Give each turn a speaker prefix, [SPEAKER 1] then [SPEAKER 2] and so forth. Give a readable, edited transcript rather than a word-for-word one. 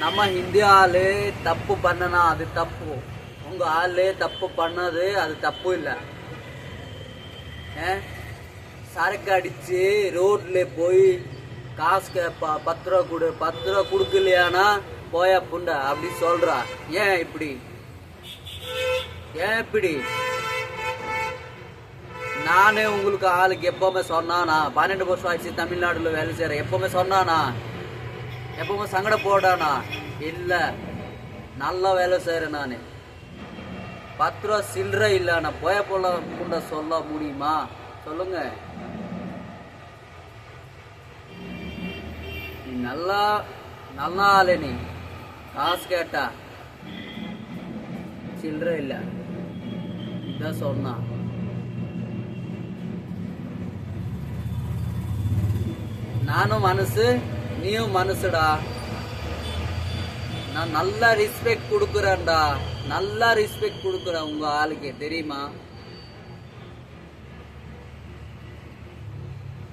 [SPEAKER 1] நம்ம ஹிந்தி ஆளு தப்பு பண்ணனா அது தப்பு, உங்க ஆளு தப்பு பண்ணது அது தப்பு இல்லை. சரக்கு அடிச்சு ரோட்ல போய் காசு கேப்பா, 10 ரூபா கொடு, 10 ரூபா கொடுக்கலையானா போயா புண்டை அப்படி சொல்றா. ஏன் இப்படி? நானே உங்களுக்கு ஆளுக்கு எப்பவுமே சொன்னானா? 12 வருஷம் ஆயிடுச்சு தமிழ்நாடுல வேலை செய்யறேன். எப்பவுமே சொன்னானா? எப்பவுமே சங்கட போடானா? இல்ல, நல்லா வேலை செய்யறேன் நானு. 10 ரூபா சில்லற இல்ல, நான் போய போல புண்ட சொல்ல முடியுமா? சொல்லுங்க. நீ நல்லா ஆளு, நீ காசு கேட்டா சில்லற இல்ல இதான் சொன்னா. நானும் மனசு, நீயும் மனசுடா. நான் நல்லா ரெஸ்பெக்ட் கொடுக்குறேன்டா, நல்லா ரெஸ்பெக்ட் கொடுக்குறேன் உங்க ஆளுக்கு, தெரியுமா?